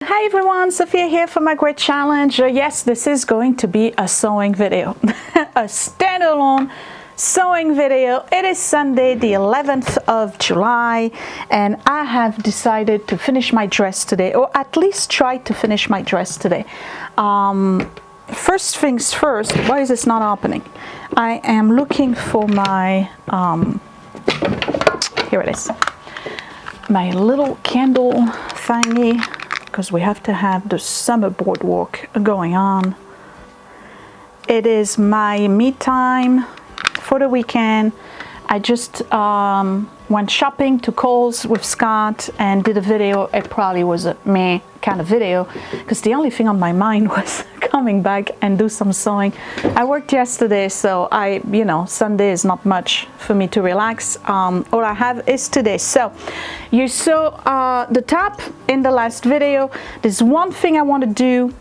Hi everyone, Sophia here for my great challenge. Yes, this is going to be a sewing video, a standalone sewing video. It is Sunday the 11th of July and I have decided to finish my dress today, or at least try to finish my dress today. First things first, why is this not opening? I am looking for my, here it is, my little candle thingy, because we have to have the summer boardwalk going on. It is my me time for the weekend. I just went shopping to Kohl's with Scott and did a video. It probably was a meh kind of video because the only thing on my mind was coming back and do some sewing. I worked yesterday, so Sunday is not much for me to relax. All I have is today. So you saw the top in the last video. There's one thing I want to do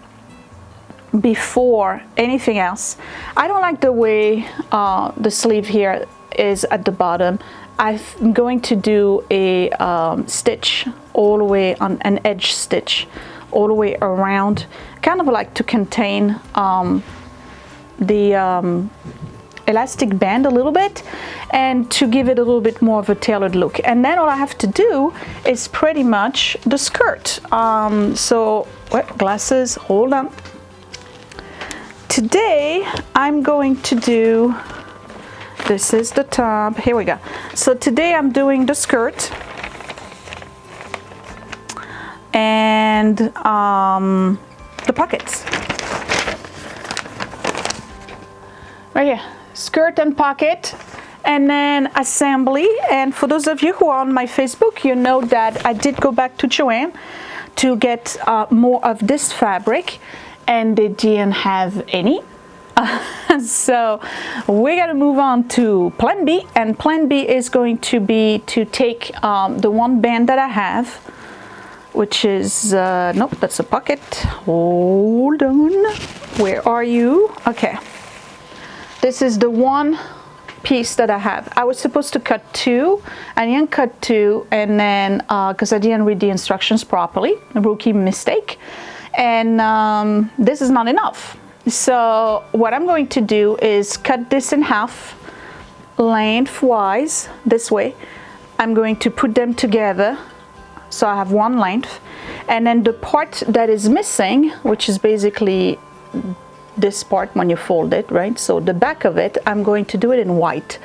before anything else. I don't like the way the sleeve here is at the bottom. I'm going to do a stitch all the way on an edge stitch all the way around, kind of like to contain the elastic band a little bit and to give it a little bit more of a tailored look. And then all I have to do is pretty much the skirt. Glasses, hold on. Today I'm going to do, this is the top, here we go. So today I'm doing the skirt and the pockets. Right here, skirt and pocket, and then assembly. And for those of you who are on my Facebook, you know that I did go back to Joann to get more of this fabric, and they didn't have any. So we're gonna move on to plan B, and plan B is going to be to take the one band that I have, which is nope, that's a pocket. Hold on, where are you? Okay, this is the one piece that I have. I was supposed to cut two. I didn't cut two, and then because I didn't read the instructions properly, a rookie mistake, and this is not enough. So what I'm going to do is cut this in half lengthwise this way. I'm going to put them together so I have one length, and then the part that is missing, which is basically this part when you fold it, right? So the back of it, I'm going to do it in white.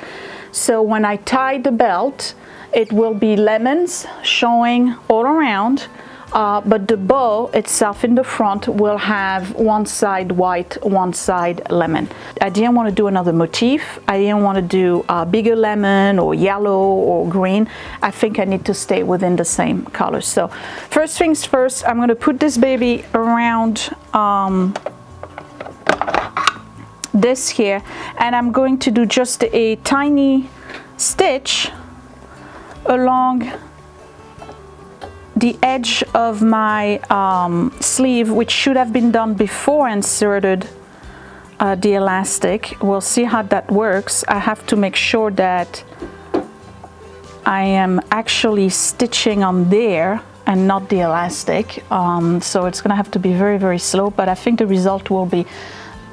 So when I tie the belt, it will be lemons showing all around. But the bow itself in the front will have one side white, one side lemon. I didn't want to do another motif. I didn't want to do a bigger lemon or yellow or green. I think I need to stay within the same color. So first things first, I'm going to put this baby around this here, and I'm going to do just a tiny stitch along the edge of my sleeve, which should have been done before I inserted the elastic. We'll see how that works. I have to make sure that I am actually stitching on there and not the elastic. So it's gonna have to be very, very slow, but I think the result will be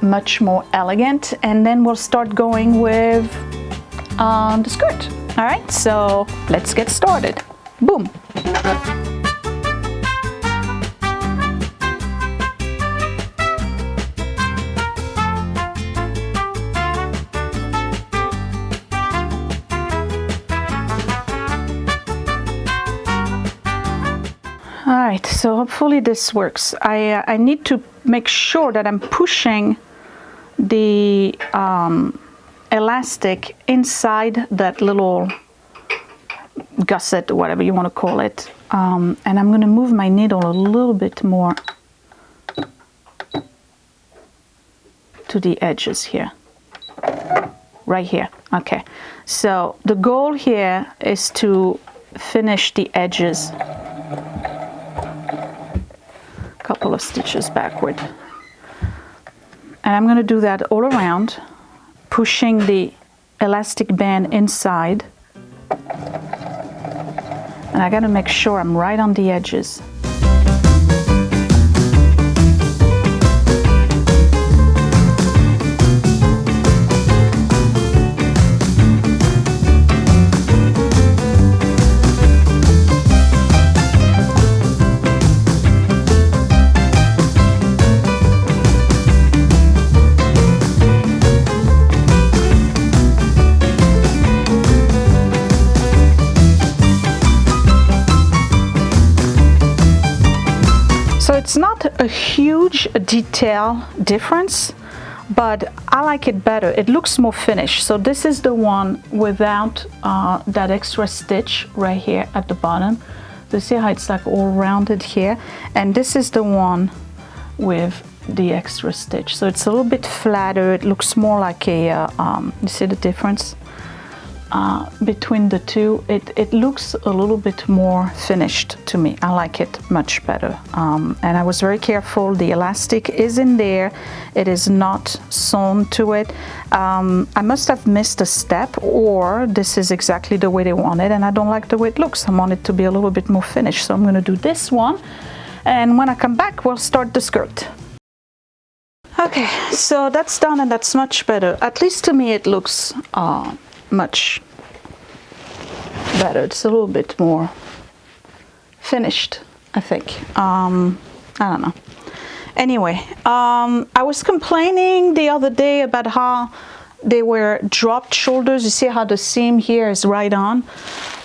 much more elegant. And then we'll start going with the skirt. All right, so let's get started. Boom. All right, so hopefully this works. I need to make sure that I'm pushing the elastic inside that little gusset, or whatever you want to call it. And I'm going to move my needle a little bit more to the edges here. Right here. Okay. So the goal here is to finish the edges. Couple of stitches backward, and I'm going to do that all around, pushing the elastic band inside, and I got to make sure I'm right on the edges. it's not a huge detail difference, but I like it better. It looks more finished. So this is the one without that extra stitch right here at the bottom. So see how it's like all rounded here, and this is the one with the extra stitch. So it's a little bit flatter. It looks more like a you see the difference between the two. It looks a little bit more finished to me. I like it much better, and I was very careful. The elastic is in there. It is not sewn to it. I must have missed a step, or this is exactly the way they want it, and I don't like the way it looks. I want it to be a little bit more finished, so I'm going to do this one, and when I come back we'll start the skirt. Okay, so that's done, and that's much better. At least to me it looks much better. It's a little bit more finished, I think. I don't know. Anyway, I was complaining the other day about how they were dropped shoulders. You see how the seam here is right on,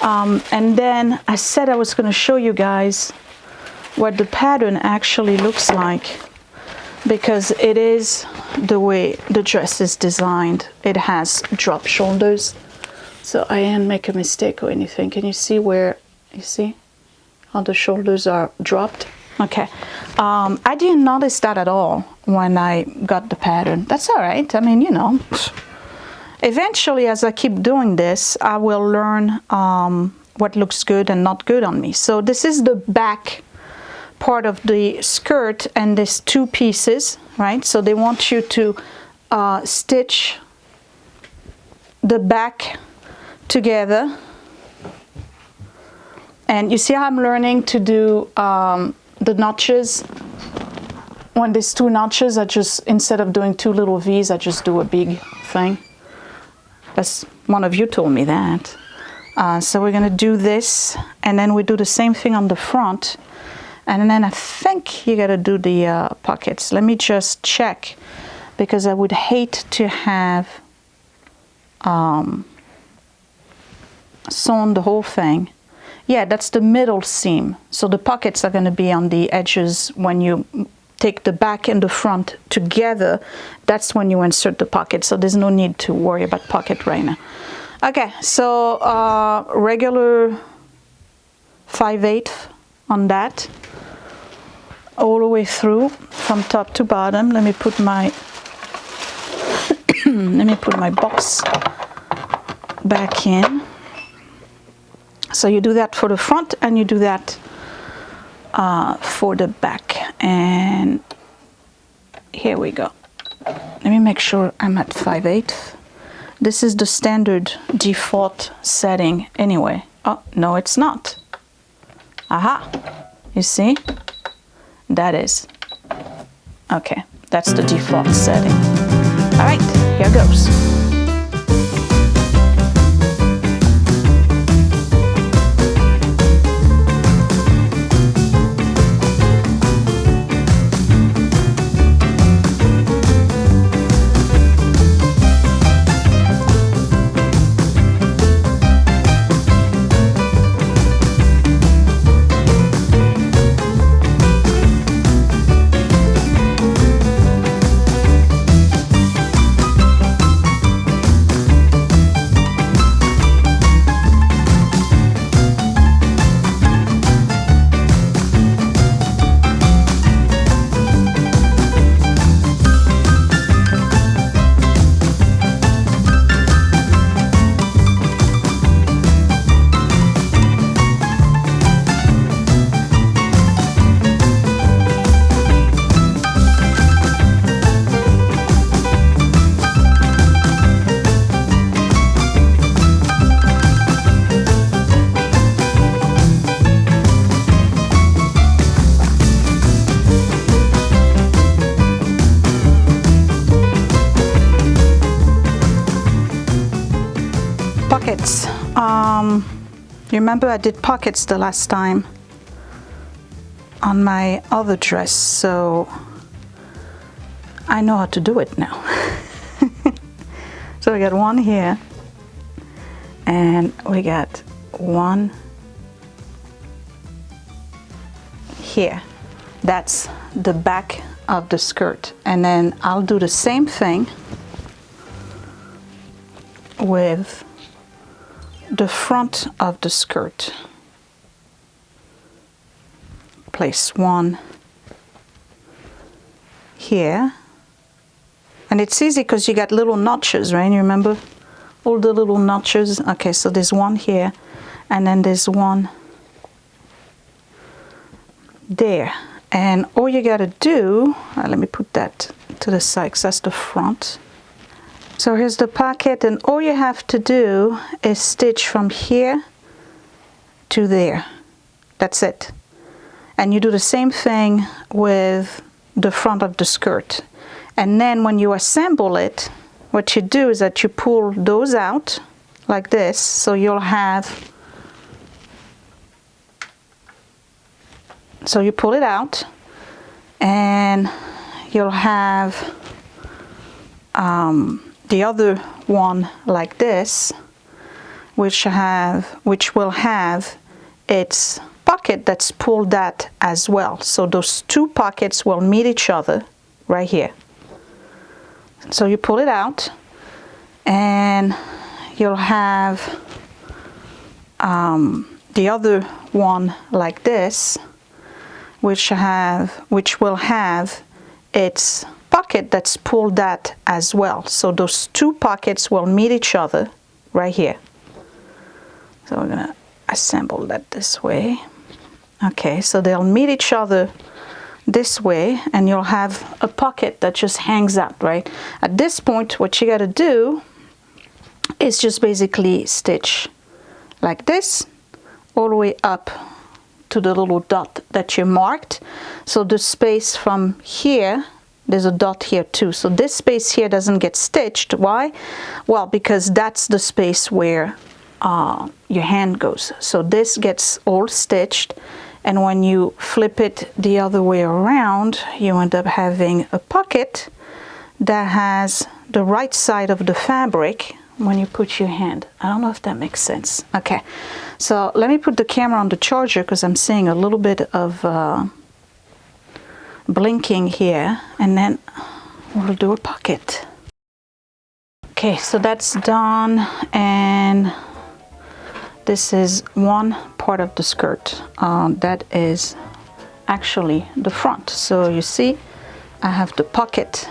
and then I said I was going to show you guys what the pattern actually looks like, because it is the way the dress is designed. It has drop shoulders, so I didn't make a mistake or anything. Can you see where, you see how the shoulders are dropped? Okay, I didn't notice that at all when I got the pattern. That's all right. I mean, you know, eventually as I keep doing this, I will learn what looks good and not good on me. So this is the back part of the skirt, and there's two pieces, right? So they want you to stitch the back together, and you see how I'm learning to do the notches. When there's two notches, I just, instead of doing two little V's, I just do a big thing. That's, one of you told me that. So we're gonna do this, and then we do the same thing on the front. And then I think you gotta do the pockets. Let me just check, because I would hate to have sewn the whole thing. Yeah, that's the middle seam. So the pockets are gonna be on the edges. When you take the back and the front together, that's when you insert the pocket. So there's no need to worry about pocket right now. Okay, so regular 5/8 on that, all the way through from top to bottom. Let me put my let me put my box back in. So you do that for the front, and you do that for the back. And here we go. Let me make sure I'm at 5/8. This is the standard default setting anyway. Oh, no, it's not. Aha, you see? That is. Okay, that's the default setting. All right, here goes. Pockets. You remember I did pockets the last time on my other dress, so I know how to do it now. So we got one here, and we got one here. That's the back of the skirt. And then I'll do the same thing with the front of the skirt. Place one here, and it's easy because you got little notches, right? You remember all the little notches? Okay, so there's one here, and then there's one there. And all you got to do, let me put that to the side because that's the front. So here's the pocket, and all you have to do is stitch from here to there. That's it. And you do the same thing with the front of the skirt. And then when you assemble it, what you do is that you pull those out like this, so you'll have, so you pull it out and you'll have the other one like this, which will have its pocket that's pulled out as well. So those two pockets will meet each other right here. So you pull it out and you'll have the other one like this, which will have its pocket that's pulled out as well. So those two pockets will meet each other right here. So we're gonna assemble that this way. Okay, so they'll meet each other this way, and you'll have a pocket that just hangs out, right? At this point, what you got to do is just basically stitch like this all the way up to the little dot that you marked. So the space from here, there's a dot here too. So this space here doesn't get stitched. Why? Well, because that's the space where your hand goes. So this gets all stitched, and when you flip it the other way around, you end up having a pocket that has the right side of the fabric when you put your hand. I don't know if that makes sense. Okay, so let me put the camera on the charger because I'm seeing a little bit of blinking here, and then we'll do a pocket. Okay, so that's done, and this is one part of the skirt. That is actually the front. So you see, I have the pocket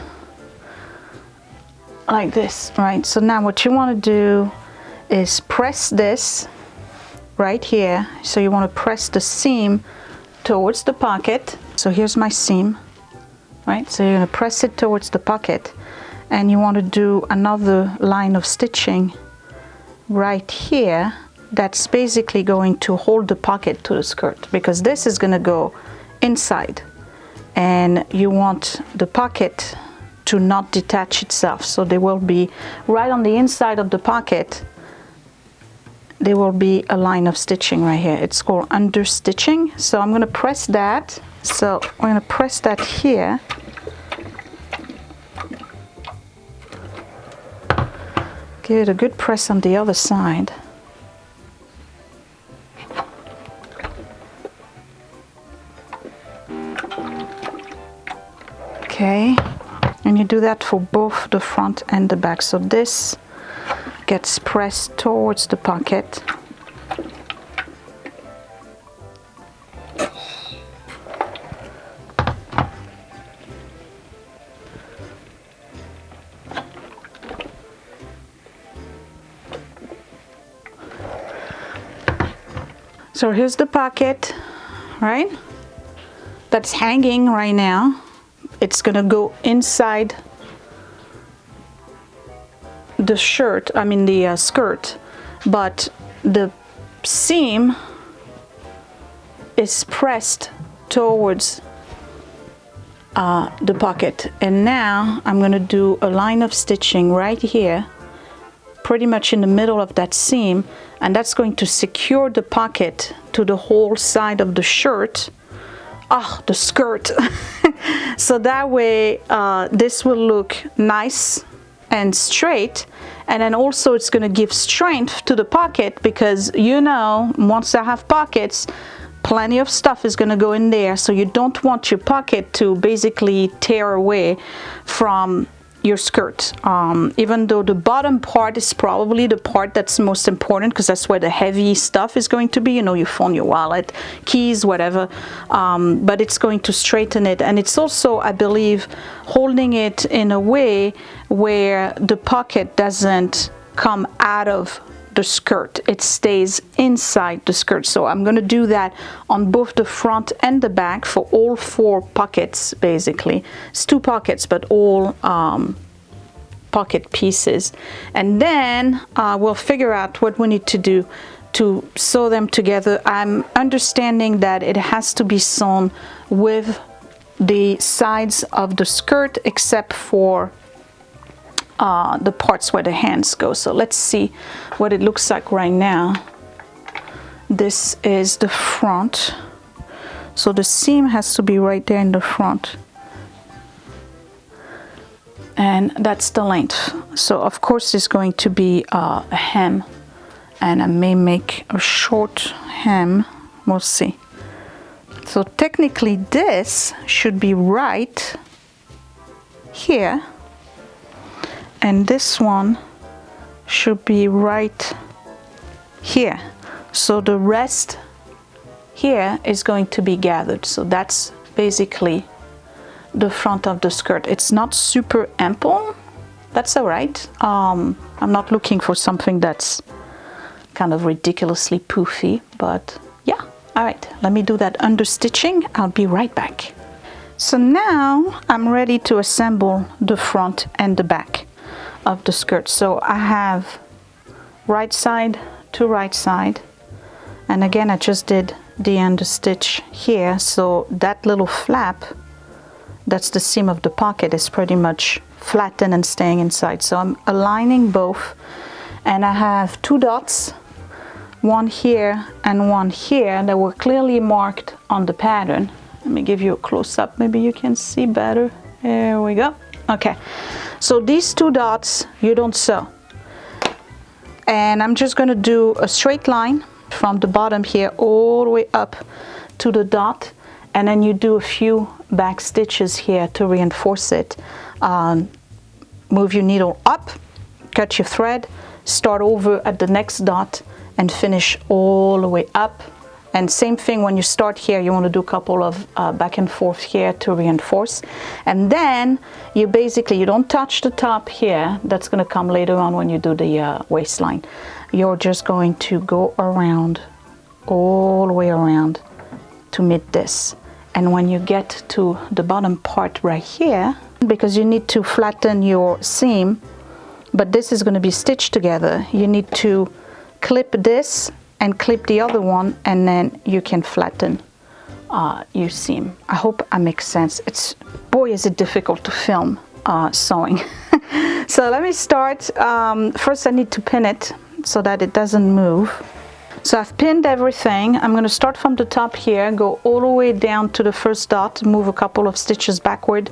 like this, right? So now what you want to do is press this right here. So you want to press the seam towards the pocket. So here's my seam, right? So you're going to press it towards the pocket, and you want to do another line of stitching right here. That's basically going to hold the pocket to the skirt, because this is going to go inside, and you want the pocket to not detach itself. So there will be, right on the inside of the pocket, there will be a line of stitching right here. It's called understitching. So I'm going to press that. So I'm going to press that here. Give it a good press on the other side. Okay, and you do that for both the front and the back. So this gets pressed towards the pocket. So here's the pocket, right? That's hanging right now. It's gonna go inside the shirt, I mean the skirt, but the seam is pressed towards the pocket. And now I'm gonna do a line of stitching right here, pretty much in the middle of that seam, and that's going to secure the pocket to the whole side of the shirt. The skirt. So that way this will look nice and straight, and then also it's going to give strength to the pocket, because you know, once I have pockets, plenty of stuff is going to go in there, so you don't want your pocket to basically tear away from your skirt. Even though the bottom part is probably the part that's most important, because that's where the heavy stuff is going to be, you know, your phone, your wallet, keys, whatever, but it's going to straighten it, and it's also, I believe, holding it in a way where the pocket doesn't come out of the skirt, it stays inside the skirt. So I'm going to do that on both the front and the back for all 4 pockets. Basically it's 2 pockets, but all pocket pieces, and then we'll figure out what we need to do to sew them together. I'm understanding that it has to be sewn with the sides of the skirt except for the parts where the hands go. So let's see what it looks like right now. This is the front, so the seam has to be right there in the front, and that's the length. So of course it's going to be a hem, and I may make a short hem, we'll see. So technically this should be right here, and this one should be right here. So the rest here is going to be gathered. So that's basically the front of the skirt. It's not super ample, that's all right. I'm not looking for something that's kind of ridiculously poofy, but yeah. All right, let me do that understitching. I'll be right back. So now I'm ready to assemble the front and the back of the skirt. So I have right side to right side, and again I just did the understitch here, so that little flap, that's the seam of the pocket, is pretty much flattened and staying inside. So I'm aligning both, and I have 2 dots, one here and one here, that were clearly marked on the pattern. Let me give you a close-up, maybe you can see better. There we go. Okay, so these 2 dots you don't sew, and I'm just going to do a straight line from the bottom here all the way up to the dot, and then you do a few back stitches here to reinforce it. Move your needle up, cut your thread, start over at the next dot, and finish all the way up. And same thing when you start here, you want to do a couple of back and forth here to reinforce. And then you basically, you don't touch the top here. That's going to come later on when you do the waistline. You're just going to go around, all the way around to meet this. And when you get to the bottom part right here, because you need to flatten your seam, but this is going to be stitched together, you need to clip this and clip the other one, and then you can flatten your seam. I hope I make sense. It's, boy, is it difficult to film sewing. So let me start. First I need to pin it so that it doesn't move. So I've pinned everything. I'm going to start from the top here, go all the way down to the first dot, move a couple of stitches backward,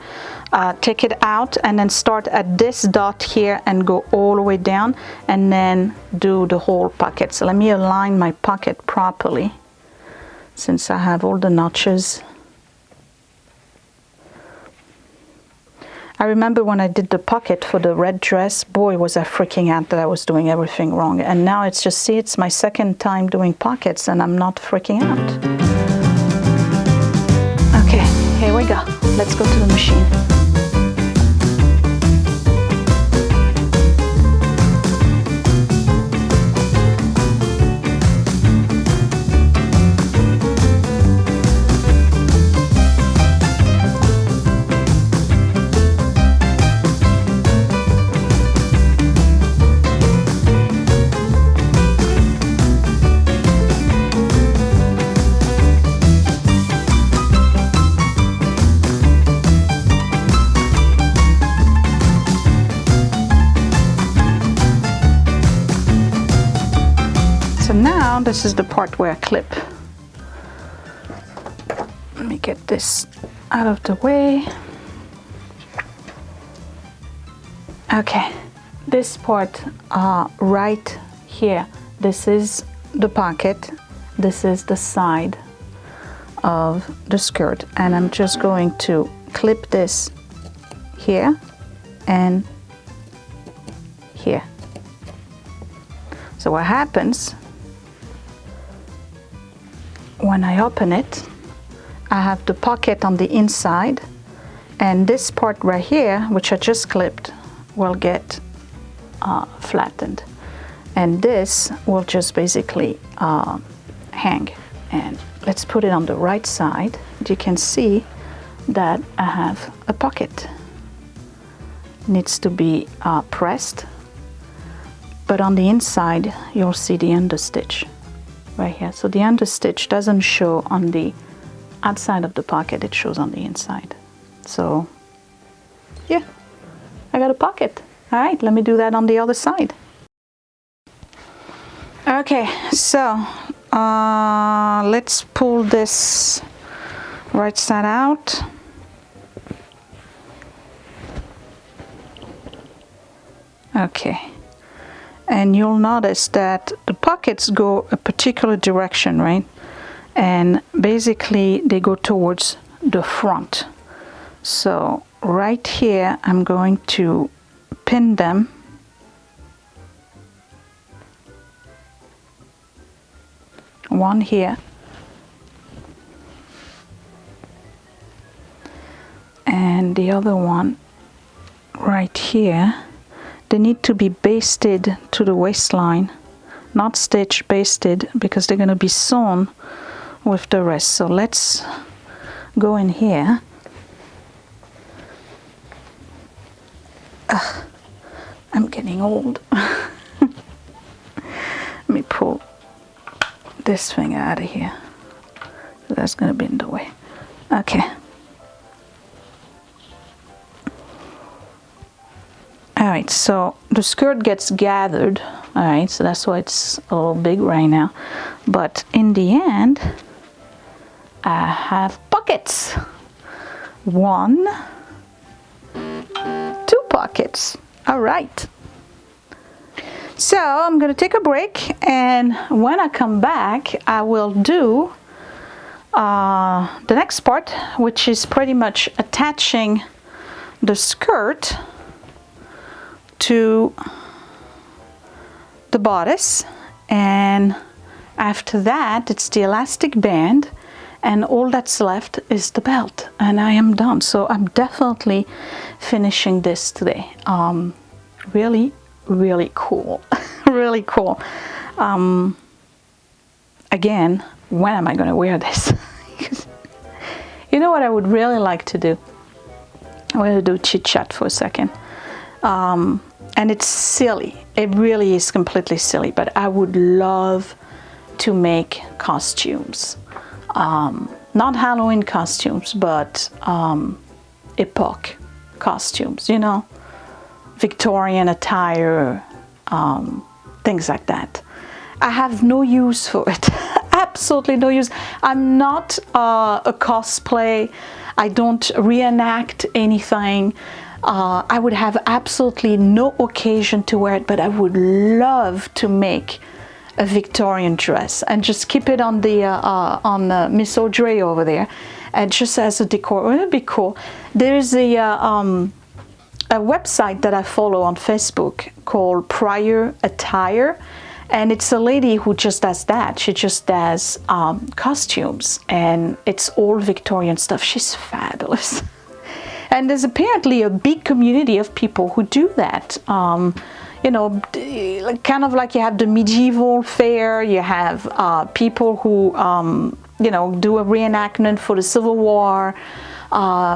take it out, and then start at this dot here and go all the way down, and then do the whole pocket. So let me align my pocket properly, since I have all the notches. I remember when I did the pocket for the red dress, boy was I freaking out that I was doing everything wrong. And now it's just, see, it's my second time doing pockets and I'm not freaking out. Okay, here we go. Let's go to the machine. Now this is the part where I clip. Let me get this out of the way. Okay, this part right here, this is the pocket, this is the side of the skirt, and I'm just going to clip this here and here. So what happens when I open it, I have the pocket on the inside, and this part right here, which I just clipped, will get flattened, and this will just basically hang. And let's put it on the right side. You can see that I have a pocket. Needs to be pressed, but on the inside you'll see the understitch right here. So the understitch doesn't show on the outside of the pocket, it shows on the inside. So yeah, I got a pocket. All right, let me do that on the other side. Okay, so let's pull this right side out. Okay, and you'll notice that the pockets go a particular direction, right? And basically they go towards the front. So right here I'm going to pin them one here and the other one right here. They need to be basted to the waistline, not stitch, basted, because they're going to be sewn with the rest. So let's go in here. I'm getting old. Let me pull this thing out of here. That's going to be in the way. Okay. Alright, so the skirt gets gathered. Alright, so that's why it's a little big right now. But in the end, I have pockets. 1, 2 pockets. Alright. So I'm going to take a break, and when I come back, I will do the next part, which is pretty much attaching the skirt to the bodice, and after that it's the elastic band, and all that's left is the belt, and I am done. So I'm definitely finishing this today. Really cool. Really cool. Again, when am I going to wear this? You know what I would really like to do? I'm going to do chit chat for a second. And it's silly, it really is completely silly, but I would love to make costumes. Not Halloween costumes, but epoch costumes, you know, Victorian attire, things like that. I have no use for it. Absolutely no use. I'm not a cosplay. I don't reenact anything. I would have absolutely no occasion to wear it, but I would love to make a Victorian dress and just keep it on the Miss Audrey over there, and just as a decor. It would be cool. There's a website that I follow on Facebook called Prior Attire, and it's a lady who just does that. She just does costumes, and it's all Victorian stuff. She's fabulous. And there's apparently a big community of people who do that. You know, kind of like you have the medieval fair, you have people who, you know, do a reenactment for the Civil War,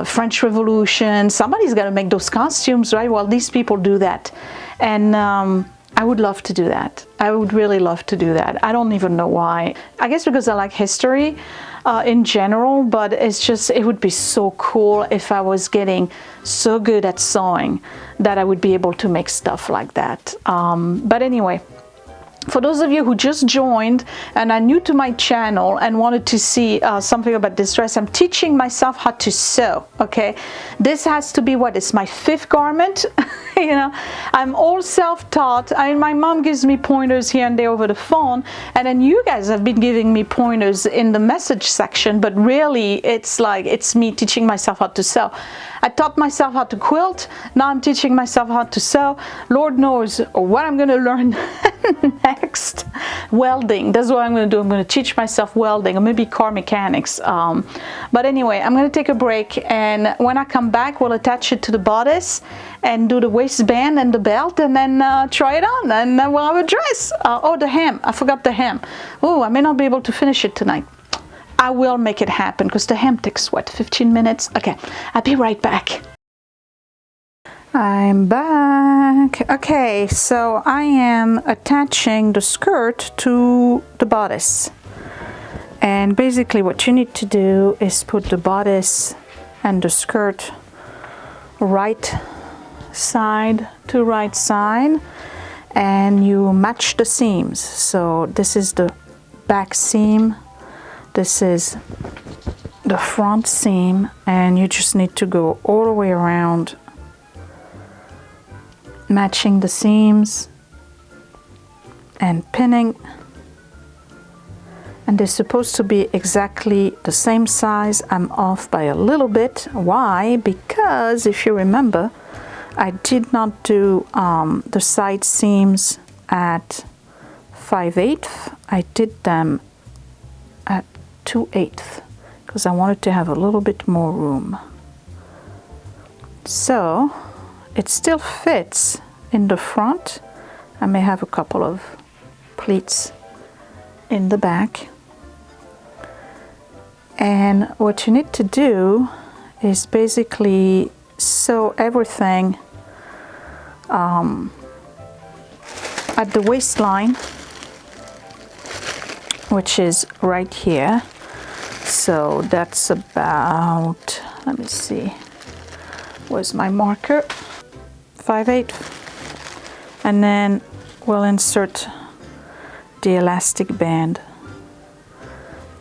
French Revolution. Somebody's got to make those costumes, right? Well, these people do that. And I would love to do that. I would really love to do that. I don't even know why. I guess because I like history in general, but it's just, it would be so cool if I was getting so good at sewing that I would be able to make stuff like that. But anyway, For those of you who just joined and are new to my channel and wanted to see something about this dress, I'm teaching myself how to sew, okay? This has to be what is my 5th garment. You know, I'm all self-taught. My mom gives me pointers here and there over the phone, and then you guys have been giving me pointers in the message section, but really it's like it's me teaching myself how to sew. I taught myself how to quilt, now I'm teaching myself how to sew. Lord knows what I'm going to learn next. Welding, that's what I'm going to do. I'm going to teach myself welding, or maybe car mechanics. But anyway, I'm going to take a break, and when I come back, we'll attach it to the bodice and do the waistband and the belt, and then try it on, and then we'll have a dress. Oh, the hem, I forgot the hem. Oh, I may not be able to finish it tonight. I will make it happen, because the hem takes, what, 15 minutes? Okay, I'll be right back. I'm back. Okay, so I am attaching the skirt to the bodice. And basically what you need to do is put the bodice and the skirt right side to right side, and you match the seams. So this is the back seam, this is the front seam, and you just need to go all the way around, matching the seams and pinning. And they're supposed to be exactly the same size. I'm off by a little bit. Why? Because if you remember, I did not do the side seams at 5/8. I did them at 2/8 because I wanted to have a little bit more room. So it still fits in the front. I may have a couple of pleats in the back. And what you need to do is basically sew everything at the waistline, which is right here. So that's about, let me see, where's my marker? 5/8. And then we'll insert the elastic band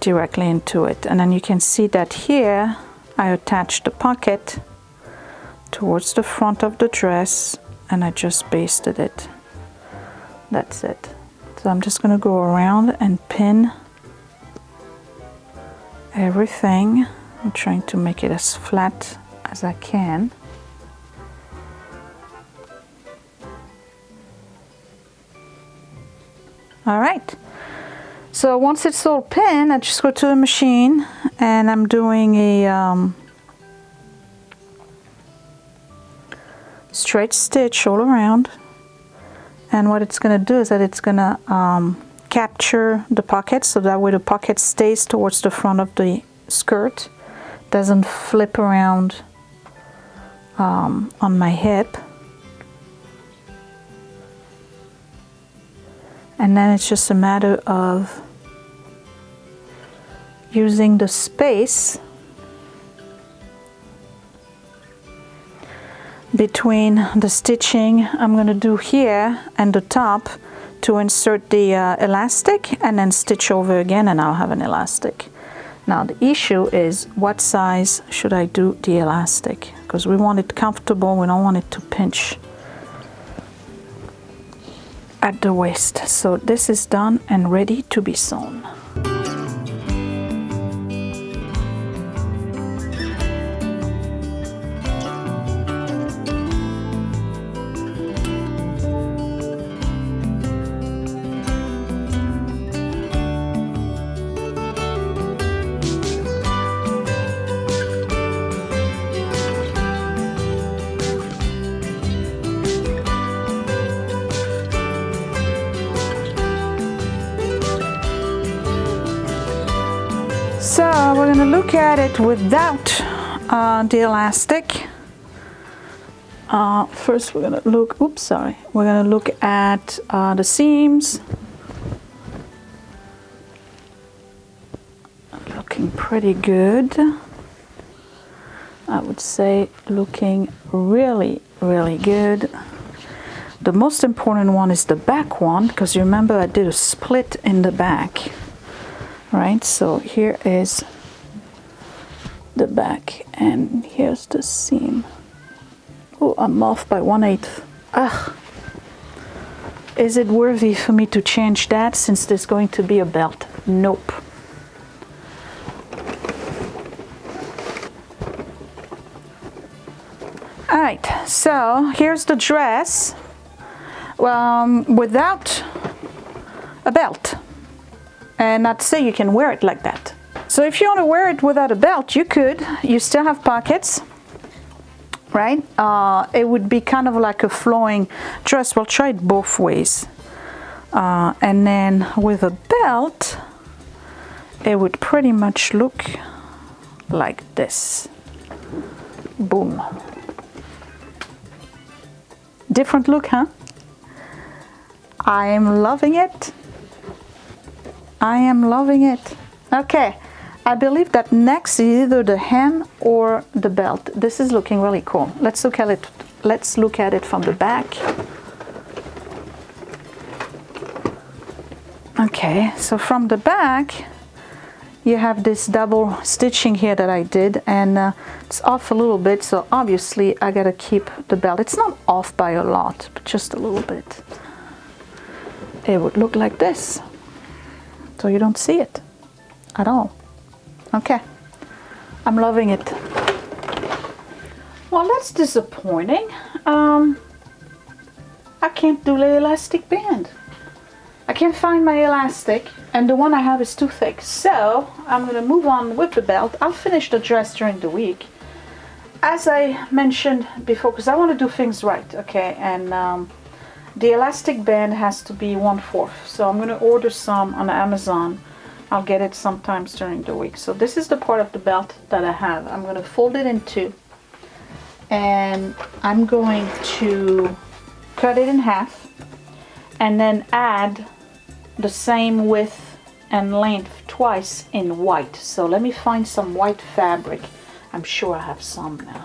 directly into it. And then you can see that here I attached the pocket towards the front of the dress, and I just basted it. That's it. So I'm just going to go around and pin everything. I'm trying to make it as flat as I can. All right. So once it's all pinned, I just go to the machine and I'm doing a straight stitch all around. And what it's going to do is that it's going to capture the pocket, so that way the pocket stays towards the front of the skirt, doesn't flip around on my hip. And then it's just a matter of using the space between the stitching I'm going to do here and the top to insert the elastic, and then stitch over again and I'll have an elastic. Now the issue is, what size should I do the elastic? Because we want it comfortable, we don't want it to pinch at the waist. So this is done and ready to be sewn. So we're going to look at it without the elastic. First we're going to look, we're going to look at the seams. Looking pretty good. I would say looking really, really good. the most important one is the back one, because you remember I did a split in the back, right? So here is the back, and here's the seam. Oh, I'm off by 1/8. Ugh. Is it worthy for me to change that since there's going to be a belt? Nope. All right, so here's the dress without a belt. And I'd say you can wear it like that. So if you want to wear it without a belt, you could. You still have pockets, right? It would be kind of like a flowing dress. We'll try it both ways. And then with a belt, it would pretty much look like this. Boom. Different look, huh? I am loving it. I am loving it. Okay, I believe that next is either the hem or the belt. This is looking really cool. Let's look at it. Let's look at it from the back. Okay, so from the back, you have this double stitching here that I did, and it's off a little bit, so obviously I gotta keep the belt. It's not off by a lot, but just a little bit. It would look like this, so you don't see it at all. Okay, I'm loving it. Well, that's disappointing. I can't do the elastic band. I can't find my elastic, and the one I have is too thick, so I'm gonna move on with the belt. I'll finish the dress during the week, as I mentioned before, because I want to do things right, okay? And the elastic band has to be 1/4, so I'm gonna order some on Amazon. I'll get it sometimes during the week. So this is the part of the belt that I have. I'm gonna fold it in two, and I'm going to cut it in half, and then add the same width and length twice in white. So let me find some white fabric. I'm sure I have some now.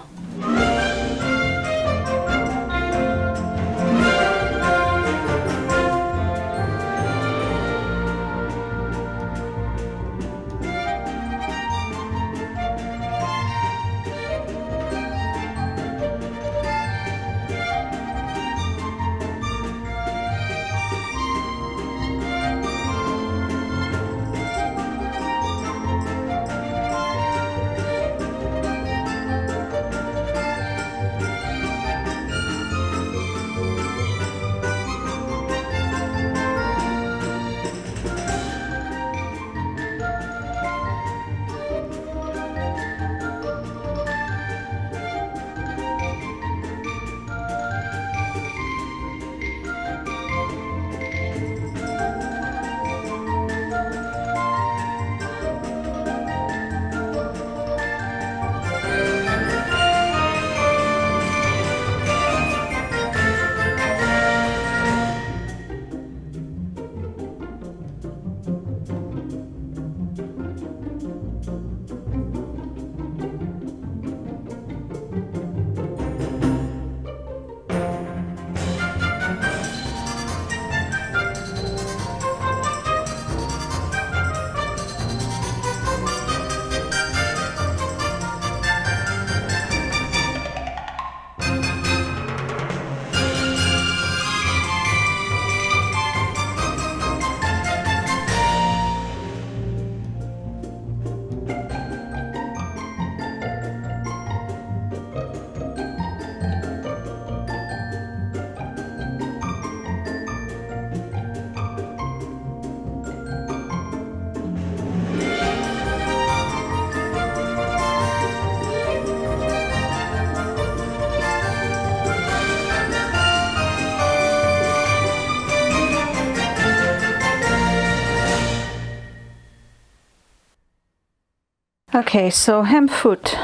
Okay, so hem foot.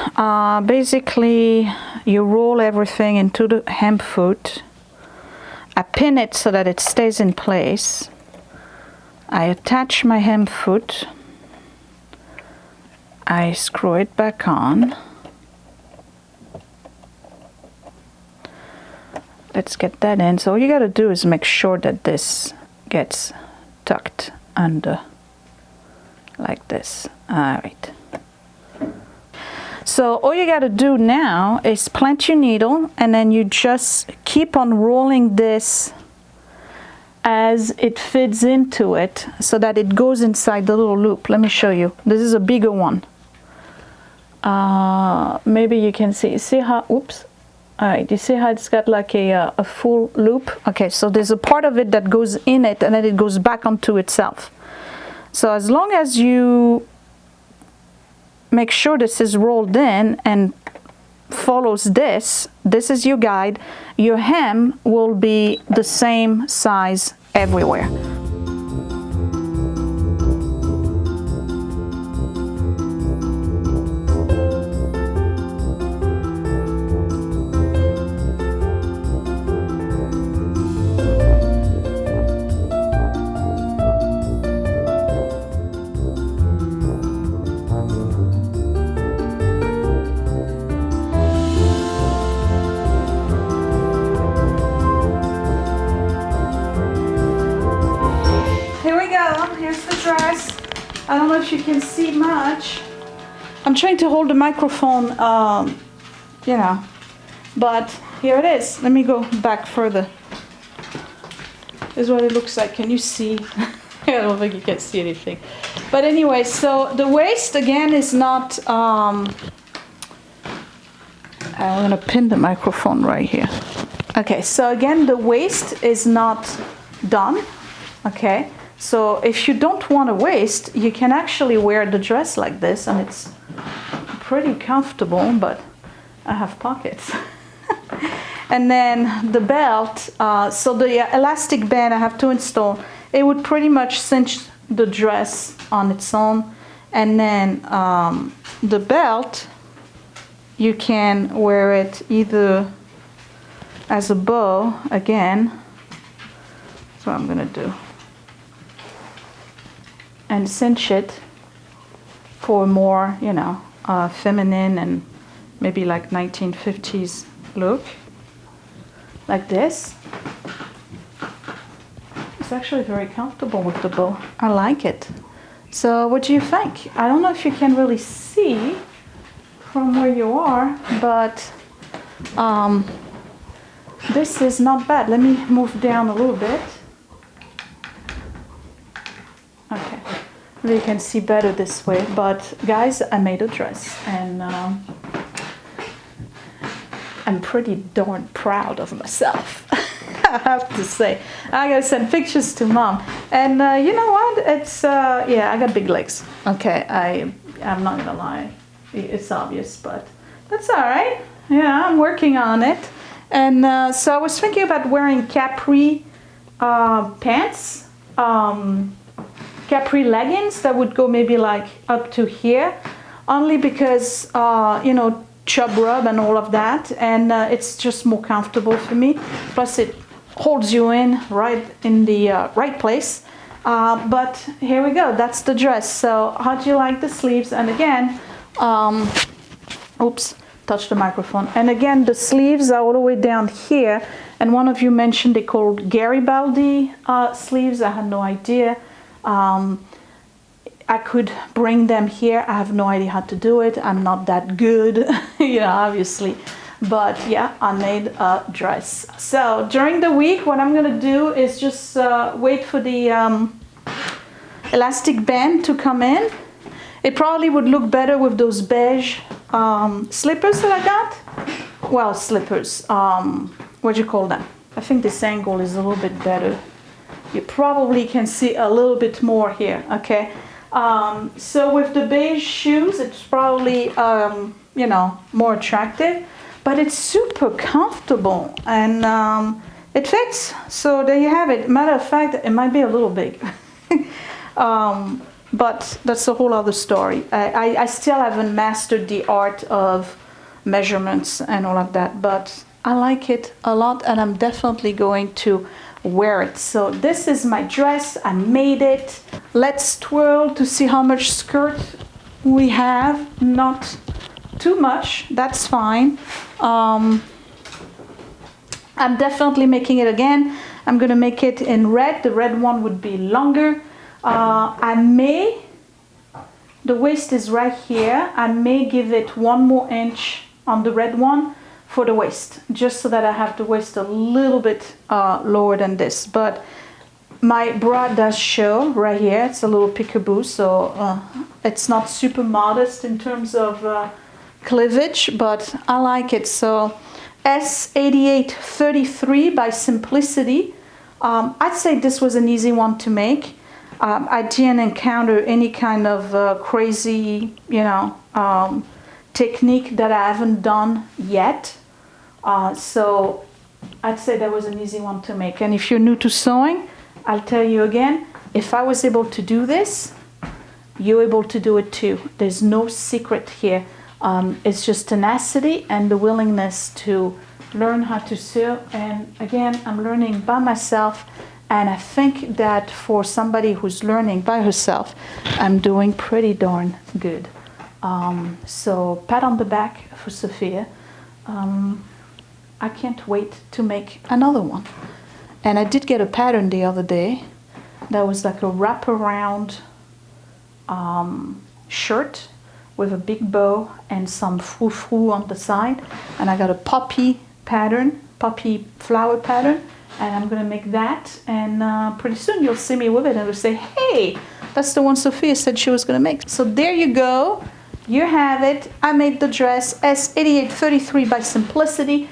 Basically, you roll everything into the hem foot. I pin it so that it stays in place. I attach my hem foot. I screw it back on. let's get that in. So all you got to do is make sure that this gets tucked under like this. All right. So all you got to do now is plant your needle, and then you just keep on rolling this as it fits into it so that it goes inside the little loop. Let me show you. This is a bigger one. Maybe you can see how, oops. All right, you see how it's got like a full loop? Okay, so there's a part of it that goes in it and then it goes back onto itself. So as long as you make sure this is rolled in and follows this, this is your guide, your hem will be the same size everywhere. I don't know if you can see much. I'm trying to hold the microphone, you know, but here it is. Let me go back further. This is what it looks like. Can you see? I don't think you can see anything. But anyway, so the waist again is not, I'm gonna pin the microphone right here. Okay, so again, the waist is not done, okay? So if you don't want a waist, you can actually wear the dress like this, and it's pretty comfortable, but I have pockets. And then the belt, so the elastic band I have to install, it would pretty much cinch the dress on its own. And then the belt, you can wear it either as a bow, again, that's what I'm gonna do, and cinch it for more, you know, feminine and maybe like 1950s look, like this. It's actually very comfortable with the bow. I like it. So what do you think? I don't know if you can really see from where you are, but this is not bad. Let me move down a little bit. Okay, maybe you can see better this way, but guys, I made a dress, and I'm pretty darn proud of myself. I have to say. I gotta send pictures to Mom, and you know what? It's yeah, I got big legs. Okay, I'm not gonna lie, it's obvious, but that's all right. Yeah, I'm working on it, and so I was thinking about wearing capri pants. Capri leggings that would go maybe like up to here, only because you know, chub rub and all of that, and it's just more comfortable for me. Plus it holds you in right in the right place. But here we go, that's the dress. So how do you like the sleeves? And again, oops, touch the microphone. And again, the sleeves are all the way down here, and one of you mentioned they called Garibaldi sleeves. I had no idea. I could bring them here. I have no idea how to do it. I'm not that good, you know, obviously. But yeah, I made a dress. So during the week, what I'm gonna do is just wait for the elastic band to come in. It probably would look better with those beige slippers that I got. Well, slippers, what do you call them? I think this angle is a little bit better. You probably can see a little bit more here, okay? So with the beige shoes, it's probably, you know, more attractive, but it's super comfortable, and it fits. So there you have it. Matter of fact, it might be a little big, but that's a whole other story. I still haven't mastered the art of measurements and all of that, but I like it a lot, and I'm definitely going to wear it. So this is my dress. I made it. Let's twirl to see how much skirt we have. Not too much, that's fine. I'm definitely making it again. I'm gonna make it in red. The red one would be longer. The waist is right here. I may give it 1 more inch on the red one for the waist, just so that I have the waist a little bit lower than this. But my bra does show right here. It's a little peekaboo, so it's not super modest in terms of cleavage, but I like it. So S8833 by Simplicity. I'd say this was an easy one to make. I didn't encounter any kind of crazy, technique that I haven't done yet. So I'd say that was an easy one to make. And if you're new to sewing, I'll tell you again, if I was able to do this, you're able to do it too. There's no secret here. It's just tenacity and the willingness to learn how to sew. And again, I'm learning by myself. And I think that for somebody who's learning by herself, I'm doing pretty darn good. So pat on the back for Sophia. I can't wait to make another one. And I did get a pattern the other day that was like a wraparound shirt with a big bow and some frou-frou on the side. And I got a poppy pattern, poppy flower pattern. And I'm gonna make that, and pretty soon you'll see me with it and you'll say, hey, that's the one Sophia said she was gonna make. So there you go, you have it. I made the dress, S8833 by Simplicity.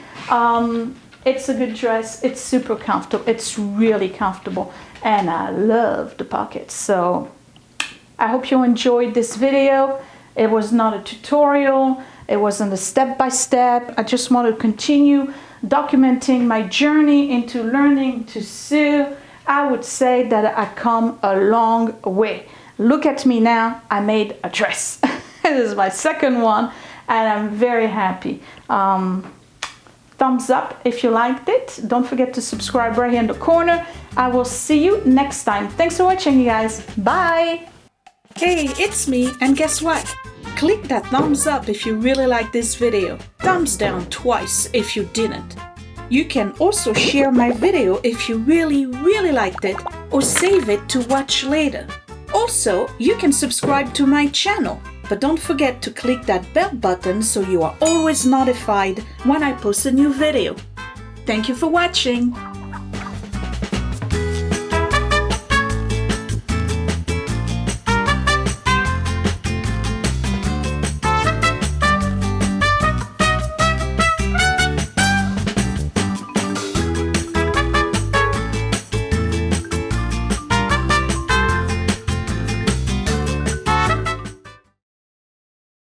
It's a good dress, it's super comfortable, it's really comfortable, and I love the pockets. So I hope you enjoyed this video. It was not a tutorial, it wasn't a step-by-step. I just want to continue documenting my journey into learning to sew. I would say that I come a long way. Look at me now, I made a dress. This is my second one and I'm very happy. Thumbs up if you liked it. Don't forget to subscribe right here in the corner. I will see you next time. Thanks for watching, you guys. Bye. Hey, it's me, and guess what? Click that thumbs up if you really like this video. Thumbs down twice if you didn't. You can also share my video if you really liked it, or save it to watch later. Also, you can subscribe to my channel, but don't forget to click that bell button so you are always notified when I post a new video. Thank you for watching.